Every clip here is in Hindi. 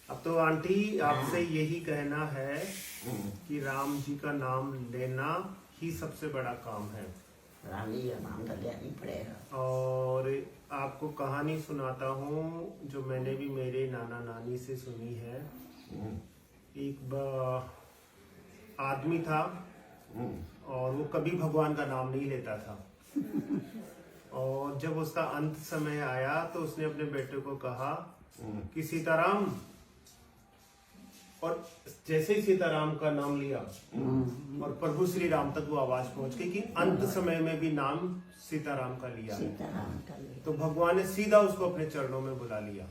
अब तो आंटी आपसे यही कहना है कि राम जी का नाम लेना ही सबसे बड़ा काम है। राम जी का नाम तो लेना ही पड़ेगा। और आपको कहानी सुनाता हूँ जो मैंने भी मेरे नाना नानी से सुनी है। एक आदमी था और वो कभी भगवान का नाम नहीं लेता था। और जब उसका अंत समय आया तो उसने अपने बेटे को कहा कि सीताराम, और जैसे ही सीताराम का नाम लिया और प्रभु श्री राम तक वो आवाज पहुंच गई कि अंत समय में भी नाम सीताराम का लिया। सीताराम का तो भगवान ने सीधा उसको अपने चरणों में बुला लिया।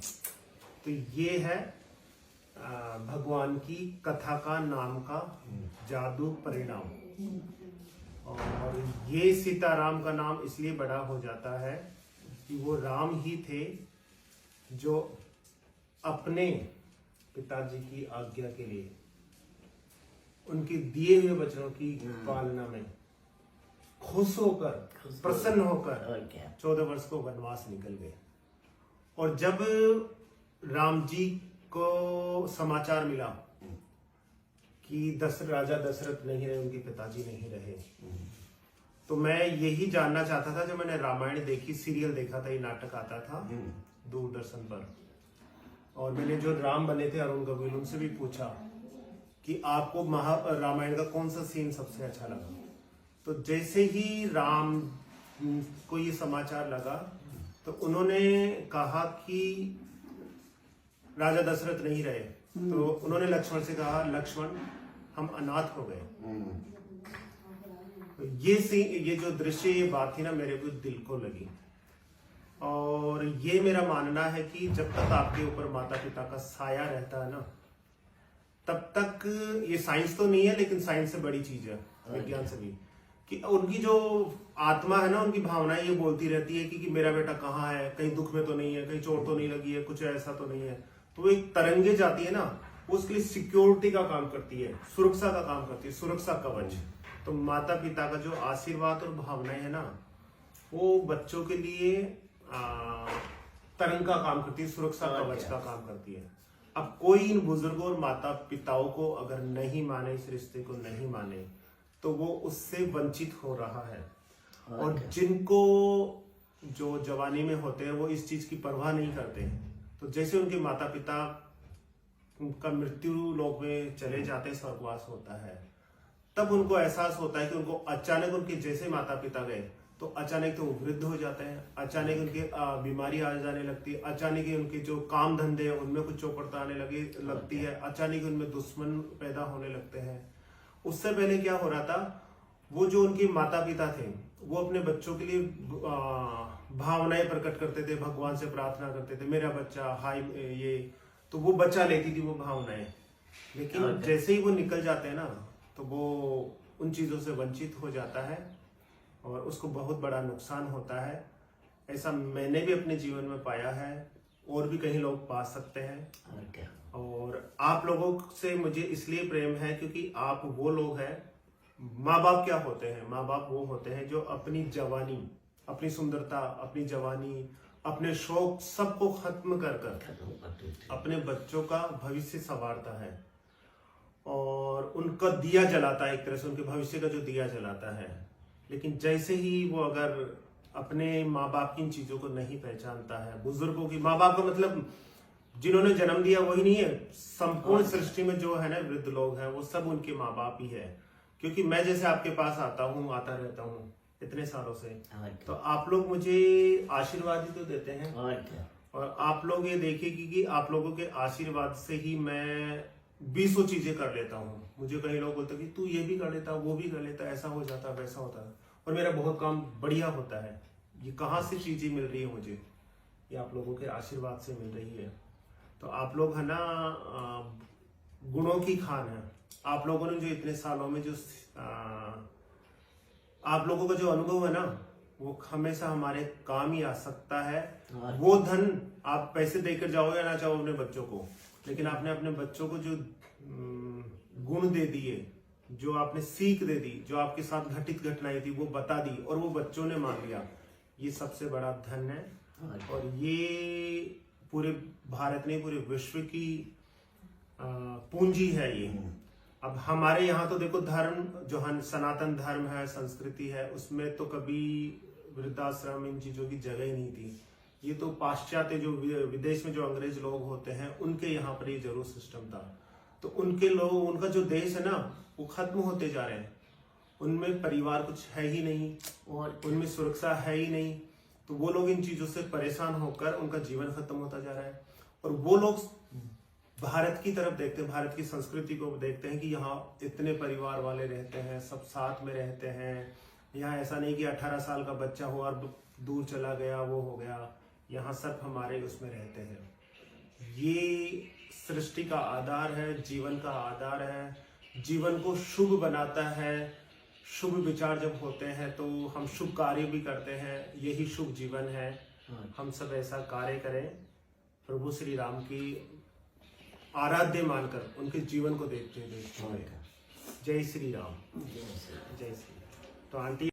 तो ये है भगवान की कथा का नाम का जादू परिणाम। और ये सीताराम का नाम इसलिए बड़ा हो जाता है कि वो राम ही थे जो अपने पिताजी की आज्ञा के लिए उनके दिए हुए वचनों की पालना में खुश होकर प्रसन्न होकर 14 वर्ष को वनवास निकल गए। और जब राम जी को समाचार मिला कि राजा दशरथ नहीं रहे, उनके पिताजी नहीं रहे, तो मैं यही जानना चाहता था। जब मैंने रामायण देखी, सीरियल देखा था, ये नाटक आता था दूरदर्शन पर, और मैंने जो राम बने थे अरुण गोविल, उनसे भी पूछा कि आपको रामायण का कौन सा सीन सबसे अच्छा लगा। तो जैसे ही राम को ये समाचार लगा तो उन्होंने कहा कि राजा दशरथ नहीं रहे। तो उन्होंने लक्ष्मण से कहा, लक्ष्मण हम अनाथ हो गए। तो ये जो दृश्य, ये बात थी ना, मेरे को दिल को लगी। और ये मेरा मानना है कि जब तक आपके ऊपर माता पिता का साया रहता है ना, तब तक, ये साइंस तो नहीं है लेकिन साइंस से बड़ी चीज है, विज्ञान से भी, कि उनकी जो आत्मा है ना, उनकी भावनाएं ये बोलती रहती है कि मेरा बेटा कहाँ है, कहीं दुख में तो नहीं है, कहीं चोट तो नहीं लगी है, कुछ ऐसा तो नहीं है। तो वो एक तरंगे जाती है ना, वो उसके लिए सिक्योरिटी का काम करती है, सुरक्षा का काम करती है, सुरक्षा कवच। तो माता पिता का जो आशीर्वाद और भावनाएं है ना, वो बच्चों के लिए तरंग का काम करती है, सुरक्षा कवच का काम करती है। अब कोई इन बुजुर्गों और माता पिताओं को अगर नहीं माने, इस रिश्ते को नहीं माने, तो वो उससे वंचित हो रहा है। और जिनको जो जवानी में होते हैं वो इस चीज की परवाह नहीं करते हैं। तो जैसे उनके माता पिता उनका मृत्यु लोक में चले जाते हैं, स्वर्गवास होता है, तब उनको एहसास होता है कि उनको अचानक, उनके जैसे माता पिता गए तो अचानक तो वो वृद्ध हो जाते हैं, अचानक उनके बीमारी आ जाने लगती है, अचानक ही उनके जो काम धंधे हैं उनमें कुछ चौपड़ता आने लगती है, अचानक उनमें दुश्मन पैदा होने लगते हैं। उससे पहले क्या हो रहा था, वो जो उनके माता पिता थे वो अपने बच्चों के लिए भावनाएं प्रकट करते थे, भगवान से प्रार्थना करते थे, मेरा बच्चा हाय ये, तो वो बचा लेती थी वो भावनाएं। लेकिन जैसे ही वो निकल जाते हैं ना, तो वो उन चीजों से वंचित हो जाता है और उसको बहुत बड़ा नुकसान होता है। ऐसा मैंने भी अपने जीवन में पाया है, और भी कहीं लोग पा सकते हैं। और आप लोगों से मुझे इसलिए प्रेम है क्योंकि आप वो लोग हैं। माँ बाप क्या होते हैं? माँ बाप वो होते हैं जो अपनी जवानी, अपनी सुंदरता, अपनी जवानी, अपने शौक सबको खत्म कर अपने बच्चों का भविष्य संवारता है और उनका दिया जलाता है, एक तरह से उनके भविष्य का जो दिया जलाता है। लेकिन जैसे ही वो अगर अपने माँ बाप की इन चीजों को नहीं पहचानता है, बुजुर्गों की, माँ बाप का मतलब जिन्होंने जन्म दिया वही नहीं है, संपूर्ण सृष्टि में जो है ना वृद्ध लोग हैं वो सब उनके माँ बाप ही है। क्योंकि मैं जैसे आपके पास आता रहता हूँ इतने सालों से, तो आप लोग मुझे आशीर्वाद ही तो देते हैं। और आप लोग ये देखिए कि आप लोगों के आशीर्वाद से ही मैं 20 चीजें कर लेता हूँ। मुझे कई लोग बोलते कि तू ये भी कर लेता, वो भी कर लेता, ऐसा हो जाता, वैसा होता, और मेरा बहुत काम बढ़िया होता है। ये कहाँ से चीजें मिल रही है मुझे? ये आप लोगों के आशीर्वाद से मिल रही है। तो आप लोग है ना गुणों की खान है। आप लोगों ने जो इतने सालों में जो आप लोगों का जो अनुभव है ना, वो हमेशा हमारे काम ही आ सकता है। वो धन आप पैसे देकर जाओगे ना चाहो अपने बच्चों को, लेकिन आपने अपने बच्चों को जो गुण दे दिए, जो आपने सीख दे दी, जो आपके साथ घटित घटनाएं थी वो बता दी और वो बच्चों ने मान लिया, ये सबसे बड़ा धन है। और ये पूरे भारत नहीं पूरे विश्व की पूंजी है ये। अब हमारे यहाँ तो देखो धर्म जो सनातन धर्म है, संस्कृति है, उसमें तो कभी वृद्धाश्रम इन चीजों की जगह ही नहीं थी। ये तो पाश्चात्य जो विदेश में जो अंग्रेज लोग होते हैं उनके यहाँ पर ये जरूर सिस्टम था। तो उनके लोग, उनका जो देश है ना वो खत्म होते जा रहे हैं। उनमें परिवार कुछ है ही नहीं और उनमें सुरक्षा है ही नहीं। तो वो लोग इन चीजों से परेशान होकर उनका जीवन खत्म होता जा रहा है। और वो लोग भारत की तरफ देखते हैं, भारत की संस्कृति को देखते हैं कि यहाँ इतने परिवार वाले रहते हैं, सब साथ में रहते हैं। यहाँ ऐसा नहीं कि 18 साल का बच्चा हुआ और दूर चला गया, वो हो गया। यहाँ सब हमारे उसमें रहते हैं। ये सृष्टि का आधार है, जीवन का आधार है, जीवन को शुभ बनाता है। शुभ विचार जब होते हैं तो हम शुभ कार्य भी करते हैं, यही शुभ जीवन है। हम सब ऐसा कार्य करें, प्रभु श्री राम की आराध्य मानकर उनके जीवन को देखते हुए। जय श्री राम। जय श्री राम। तो आंटी